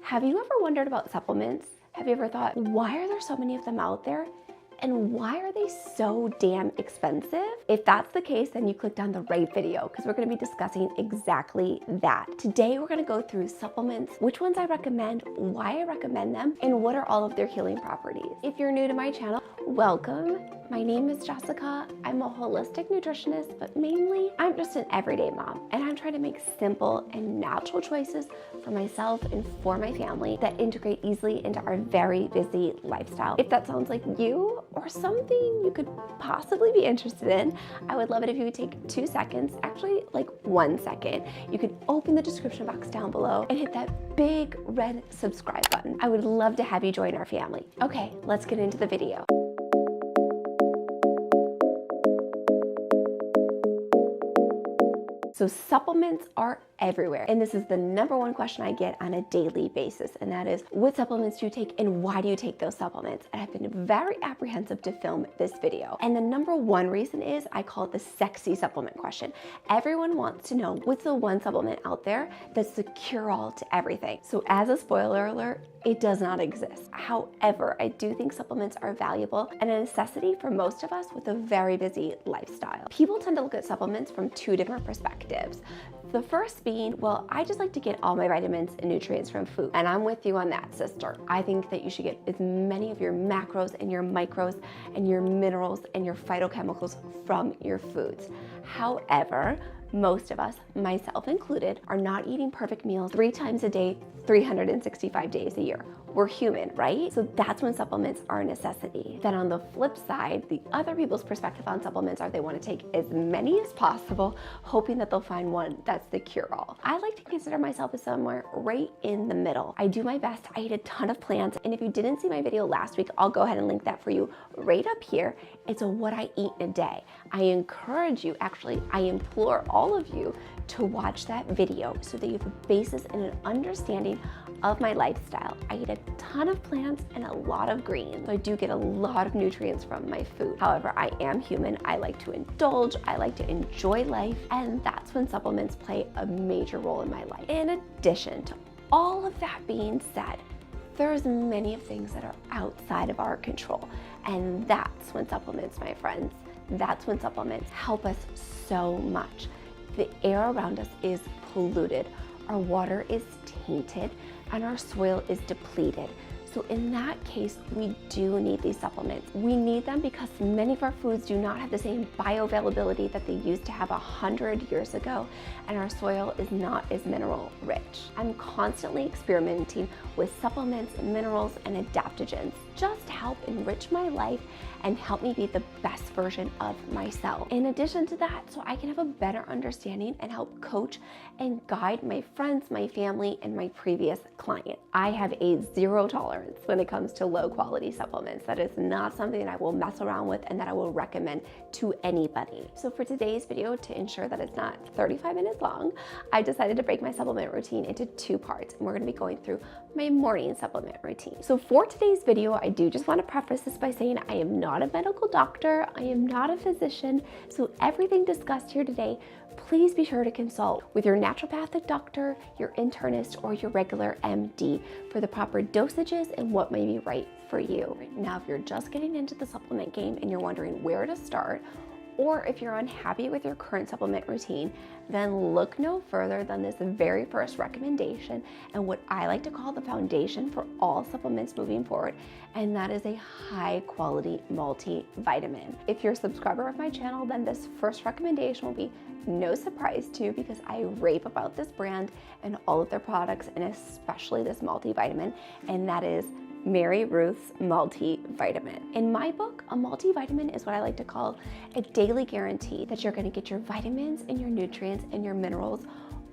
Have you ever wondered about supplements? Have you ever thought, why are there so many of them out there? And why are they so damn expensive? If that's the case, then you clicked on the right video because we're going to be discussing exactly that. Today, we're going to go through supplements, which ones I recommend, why I recommend them, and what are all of their healing properties. If you're new to my channel, welcome. My name is Jessica. I'm a holistic nutritionist, but mainly I'm just an everyday mom, and I'm trying to make simple and natural choices for myself and for my family that integrate easily into our very busy lifestyle. If that sounds like you or something you could possibly be interested in, I would love it if you would take 2 seconds, actually like 1 second. You could open the description box down below and hit that big red subscribe button. I would love to have you join our family. Okay, let's get into the video. So supplements are everywhere. And this is the number one question I get on a daily basis. And that is, what supplements do you take and why do you take those supplements? And I've been very apprehensive to film this video. And the number one reason is I call it the sexy supplement question. Everyone wants to know what's the one supplement out there that's the cure-all to everything. So as a spoiler alert, it does not exist. However, I do think supplements are valuable and a necessity for most of us with a very busy lifestyle. People tend to look at supplements from two different perspectives. The first being, well, I just like to get all my vitamins and nutrients from food. And I'm with you on that, sister. I think that you should get as many of your macros and your micros and your minerals and your phytochemicals from your foods. However, most of us, myself included, are not eating perfect meals 3 times a day, 365 days a year. We're human, right? So that's when supplements are a necessity. Then on the flip side, the other people's perspective on supplements are they want to take as many as possible, hoping that they'll find one that's the cure-all. I like to consider myself as somewhere right in the middle. I do my best. I eat a ton of plants. And if you didn't see my video last week, I'll go ahead and link that for you right up here. It's a what I eat in a day. I encourage you, actually, I implore all of you to watch that video so that you have a basis and an understanding of my lifestyle. I eat a ton of plants and a lot of greens. So I do get a lot of nutrients from my food. However, I am human. I like to indulge. I like to enjoy life. And that's when supplements play a major role in my life. In addition to all of that being said, there's many of things that are outside of our control. And that's when supplements, my friends, that's when supplements help us so much. The air around us is polluted, our water is tainted, and our soil is depleted. So in that case, we do need these supplements. We need them because many of our foods do not have the same bioavailability that they used to have 100 years ago, and our soil is not as mineral rich. I'm constantly experimenting with supplements, minerals, and adaptogens just to help enrich my life and help me be the best version of myself. In addition to that, so I can have a better understanding and help coach and guide my friends, my family, and my previous clients. I have a zero tolerance when it comes to low quality supplements. That is not something that I will mess around with and that I will recommend to anybody. So for today's video, to ensure that it's not 35 minutes long, I decided to break my supplement routine into 2 parts. And we're gonna be going through my morning supplement routine. So for today's video, I do just want to preface this by saying I am not a medical doctor, I am not a physician, so everything discussed here today, please be sure to consult with your naturopathic doctor, your internist, or your regular MD for the proper dosages and what may be right for you. Now, if you're just getting into the supplement game and you're wondering where to start, or if you're unhappy with your current supplement routine, then look no further than this very first recommendation and what I like to call the foundation for all supplements moving forward, and that is a high quality multivitamin. If you're a subscriber of my channel, then this first recommendation will be no surprise to you because I rave about this brand and all of their products, and especially this multivitamin, and that is Mary Ruth's multivitamin. In my book, a multivitamin is what I like to call a daily guarantee that you're gonna get your vitamins and your nutrients and your minerals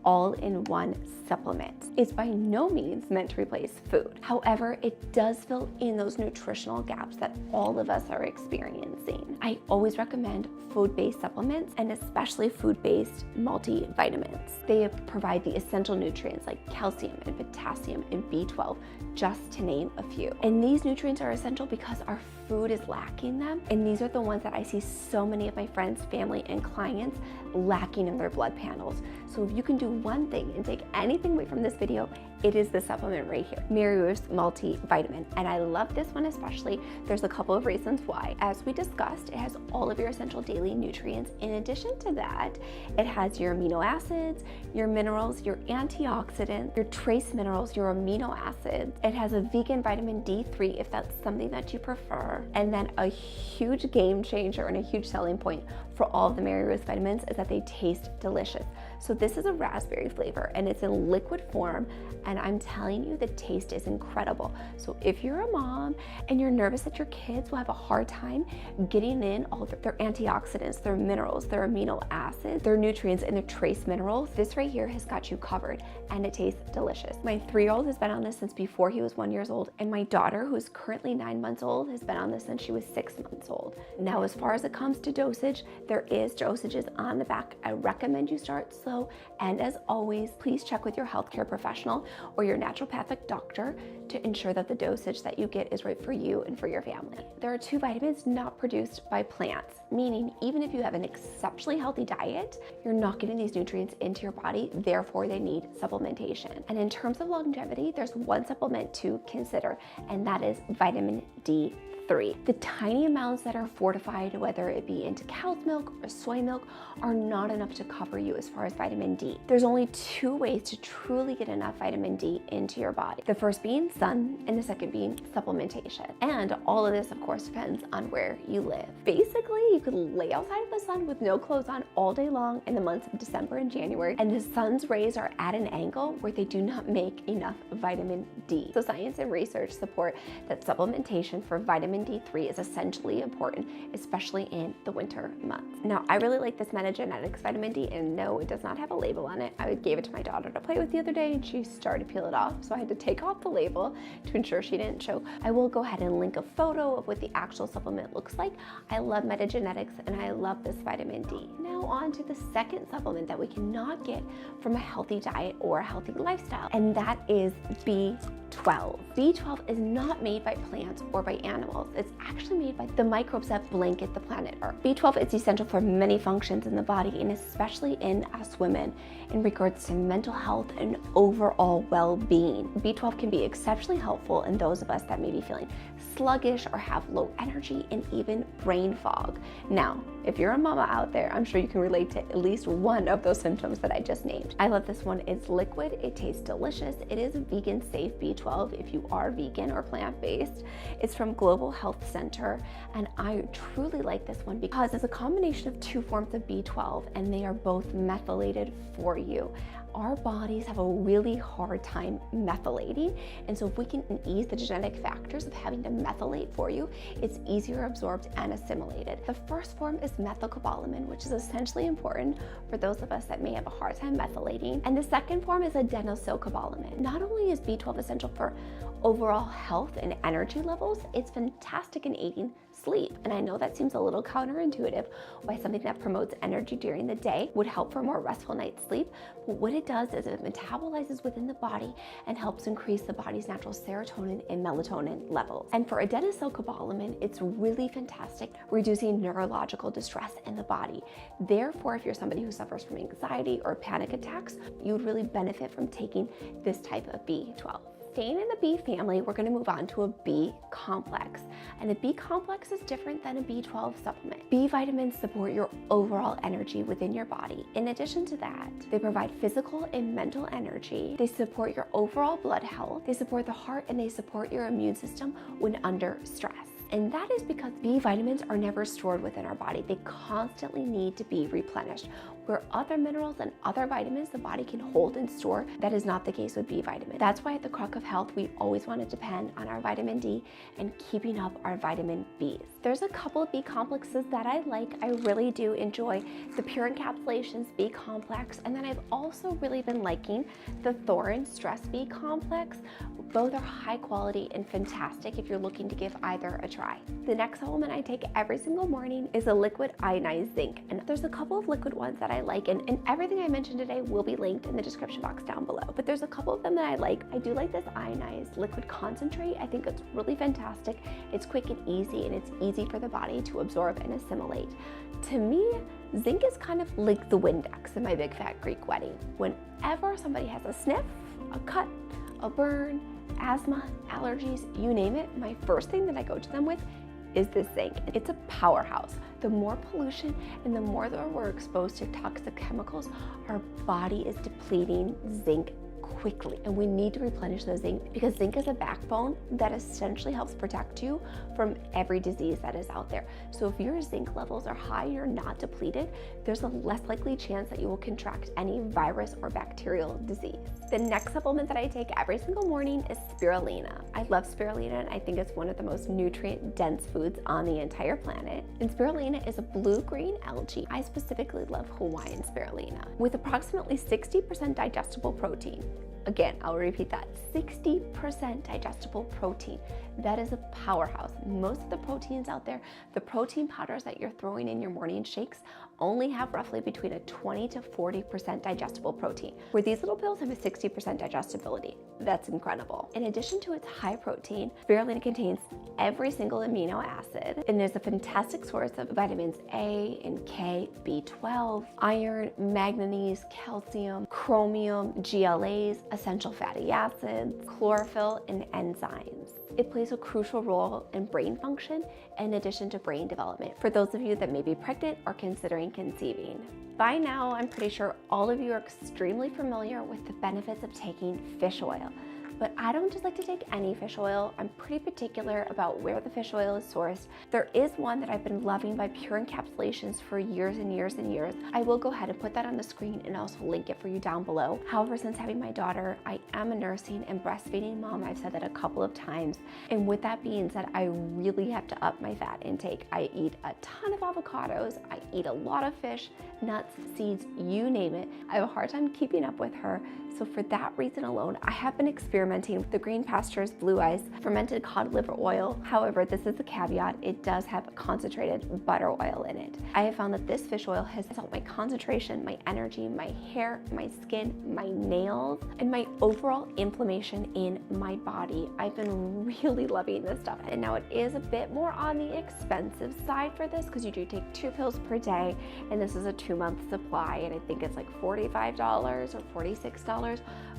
all in one supplement. It's by no means meant to replace food. However, it does fill in those nutritional gaps that all of us are experiencing. I always recommend food-based supplements and especially food-based multivitamins. They provide the essential nutrients like calcium and potassium and B12, just to name a few. And these nutrients are essential because our food is lacking them. And these are the ones that I see so many of my friends, family, and clients lacking in their blood panels. So if you can do one thing and take anything away from this video, it is the supplement right here, Spiers multivitamin. And I love this one especially. There's a couple of reasons why. As we discussed, it has all of your essential daily nutrients. In addition to that, it has your amino acids, your minerals, your antioxidants, your trace minerals, your amino acids. It has a vegan vitamin D3 if that's something that you prefer. And then a huge game changer and a huge selling point for all of the Spiers vitamins is that they taste delicious. So this is a raspberry flavor and it's in liquid form, and I'm telling you the taste is incredible. So if you're a mom and you're nervous that your kids will have a hard time getting in all their antioxidants, their minerals, their amino acids, their nutrients, and their trace minerals, this right here has got you covered, and it tastes delicious. My 3-year-old has been on this since before he was 1 year old, and my daughter, who's currently 9 months old, has been on this since she was 6 months old. Now, as far as it comes to dosage, there is dosages on the back. I recommend you start slow, and as always, please check with your healthcare professional or your naturopathic doctor to ensure that the dosage that you get is right for you and for your family. There are 2 vitamins not produced by plants, meaning even if you have an exceptionally healthy diet, you're not getting these nutrients into your body, therefore they need supplementation. And in terms of longevity, there's one supplement to consider, and that is vitamin D3. The tiny amounts that are fortified, whether it be into cow's milk or soy milk, are not enough to cover you as far as vitamin D. There's only 2 ways to truly get enough vitamin D into your body. The first being sun, and the second being supplementation. And all of this, of course, depends on where you live. Basically, you could lay outside of the sun with no clothes on all day long in the months of December and January, and the sun's rays are at an angle where they do not make enough vitamin D. So science and research support that supplementation for vitamin D3 is essentially important, especially in the winter months. Now, I really like this Metagenetics vitamin D, and no, it does not have a label on it. I gave it to my daughter to play with the other day, and she started to peel it off, so I had to take off the label to ensure she didn't choke. I will go ahead and link a photo of what the actual supplement looks like. I love Metagenetics, and I love this vitamin D. Now on to the second supplement that we cannot get from a healthy diet or a healthy lifestyle, and that is B12. B12 is not made by plants or by animals. It's actually made by the microbes that blanket the planet Earth. B12 is essential for many functions in the body, and especially in us women in regards to mental health and overall well-being. B12 can be exceptionally helpful in those of us that may be feeling sluggish or have low energy and even brain fog. Now, if you're a mama out there, I'm sure you can relate to at least one of those symptoms that I just named. I love this one. It's liquid, it tastes delicious, it is a vegan safe B12 if you are vegan or plant-based. It's from Global Health Center, and I truly like this one because it's a combination of 2 forms of B12, and they are both methylated for you. Our bodies have a really hard time methylating, and so if we can ease the genetic factors of having to methylate for you, it's easier absorbed and assimilated. The first form is methylcobalamin, which is essentially important for those of us that may have a hard time methylating, and the second form is adenosylcobalamin. Not only is B12 essential for overall health and energy levels, it's fantastic in aiding sleep. And I know that seems a little counterintuitive, why something that promotes energy during the day would help for a more restful night's sleep. But what it does is it metabolizes within the body and helps increase the body's natural serotonin and melatonin levels. And for adenosylcobalamin, it's really fantastic reducing neurological distress in the body. Therefore, if you're somebody who suffers from anxiety or panic attacks, you would really benefit from taking this type of B12. Staying in the B family, we're going to move on to a B complex. And a B complex is different than a B12 supplement. B vitamins support your overall energy within your body. In addition to that, they provide physical and mental energy. They support your overall blood health. They support the heart, and they support your immune system when under stress. And that is because B vitamins are never stored within our body. They constantly need to be replenished. Where other minerals and other vitamins the body can hold and store, that is not the case with B vitamins. That's why at the Crock of Health, we always want to depend on our vitamin D and keeping up our vitamin Bs. There's a couple of B complexes that I like. I really do enjoy the Pure Encapsulations B complex, and then I've also really been liking the Thorin Stress B complex. Both are high quality and fantastic if you're looking to give either a try. The next supplement I take every single morning is a liquid ionized zinc, and there's a couple of liquid ones that I like, and everything I mentioned today will be linked in the description box down below. But there's a couple of them that I like. I do like this ionized liquid concentrate. I think it's really fantastic. It's quick and easy, and it's easy for the body to absorb and assimilate. To me, zinc is kind of like the Windex in my big fat Greek wedding. Whenever somebody has a sniff, a cut, a burn, asthma, allergies, you name it, my first thing that I go to them with is this zinc. It's a powerhouse. The more pollution and the more that we're exposed to toxic chemicals, our body is depleting zinc quickly, and we need to replenish the zinc because zinc is a backbone that essentially helps protect you from every disease that is out there. So if your zinc levels are high, you're not depleted, there's a less likely chance that you will contract any virus or bacterial disease. The next supplement that I take every single morning is spirulina. I love spirulina, and I think it's one of the most nutrient-dense foods on the entire planet. And spirulina is a blue-green algae. I specifically love Hawaiian spirulina with approximately 60% digestible protein. Again, I'll repeat that, 60% digestible protein. That is a powerhouse. Most of the proteins out there, the protein powders that you're throwing in your morning shakes only have roughly between a 20 to 40% digestible protein, where these little pills have a 60% digestibility. That's incredible. In addition to its high protein, spirulina contains every single amino acid and is a fantastic source of vitamins A and K, B12, iron, manganese, calcium, chromium, GLAs, essential fatty acids, chlorophyll, and enzymes. It plays a crucial role in brain function in addition to brain development for those of you that may be pregnant or considering conceiving. By now, I'm pretty sure all of you are extremely familiar with the benefits of taking fish oil. But I don't just like to take any fish oil. I'm pretty particular about where the fish oil is sourced. There is one that I've been loving by Pure Encapsulations for years and years and years. I will go ahead and put that on the screen and also link it for you down below. However, since having my daughter, I am a nursing and breastfeeding mom. I've said that a couple of times. And with that being said, I really have to up my fat intake. I eat a ton of avocados. I eat a lot of fish, nuts, seeds, you name it. I have a hard time keeping up with her. So for that reason alone, I have been experimenting with the Green Pastures Blue Ice fermented cod liver oil. However, this is a caveat, it does have concentrated butter oil in it. I have found that this fish oil has helped my concentration, my energy, my hair, my skin, my nails, and my overall inflammation in my body. I've been really loving this stuff. And now it is a bit more on the expensive side for this because you do take 2 pills per day, and this is a 2-month supply, and I think it's like $45 or $46.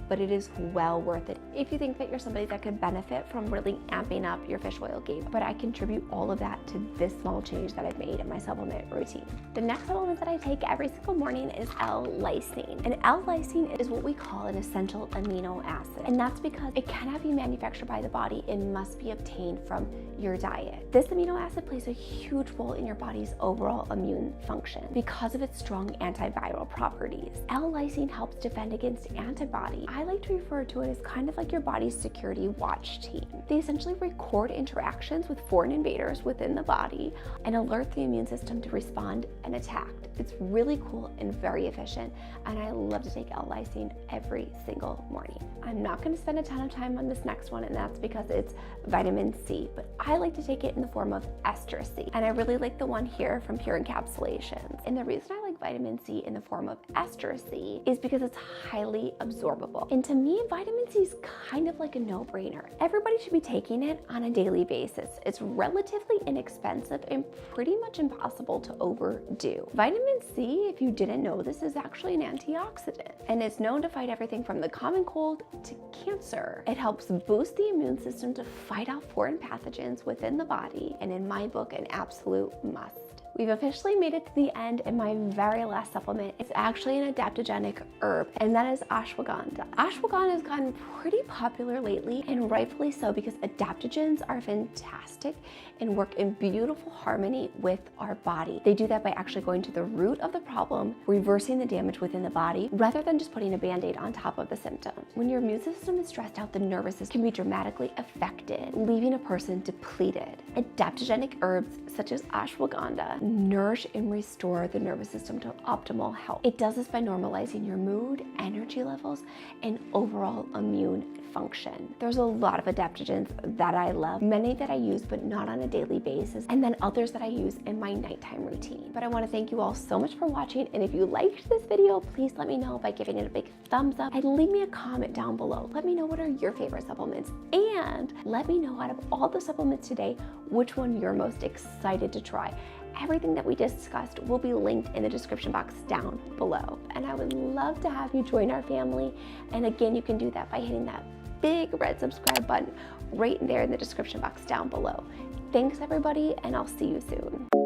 But it is well worth it if you think that you're somebody that could benefit from really amping up your fish oil game. But I contribute all of that to this small change that I've made in my supplement routine. The next supplement that I take every single morning is Lysine. And Lysine is what we call an essential amino acid. And that's because it cannot be manufactured by the body. It must be obtained from your diet. This amino acid plays a huge role in your body's overall immune function because of its strong antiviral properties. Lysine helps defend against antibodies. I like to refer to it as kind of like your body's security watch team. They essentially record interactions with foreign invaders within the body and alert the immune system to respond and attack. It's really cool and very efficient, and I love to take Lysine every single morning. I'm not going to spend a ton of time on this next one, and that's because it's vitamin C, but I like to take it in the form of ester C, and I really like the one here from Pure Encapsulations. And the reason I like vitamin C in the form of ester C is because it's highly absorbable. And to me, vitamin C is kind of like a no-brainer. Everybody should be taking it on a daily basis. It's relatively inexpensive and pretty much impossible to overdo. Vitamin C, if you didn't know this, is actually an antioxidant, and it's known to fight everything from the common cold to cancer. It helps boost the immune system to fight off foreign pathogens within the body, and in my book, an absolute must. We've officially made it to the end, and my very last supplement is actually an adaptogenic herb, and that is ashwagandha. Ashwagandha has gotten pretty popular lately, and rightfully so, because adaptogens are fantastic and work in beautiful harmony with our body. They do that by actually going to the root of the problem, reversing the damage within the body, rather than just putting a band-aid on top of the symptom. When your immune system is stressed out, the nervous system can be dramatically affected, leaving a person depleted. Adaptogenic herbs such as ashwagandha nourish and restore the nervous system to optimal health. It does this by normalizing your mood, energy levels, and overall immune function. There's a lot of adaptogens that I love, many that I use but not on a daily basis, and then others that I use in my nighttime routine. But I want to thank you all so much for watching, and if you liked this video, please let me know by giving it a big thumbs up and leave me a comment down below. Let me know what are your favorite supplements, and let me know out of all the supplements today, which one you're most excited to try. Everything that we discussed will be linked in the description box down below. And I would love to have you join our family. And again, you can do that by hitting that big red subscribe button right there in the description box down below. Thanks everybody, and I'll see you soon.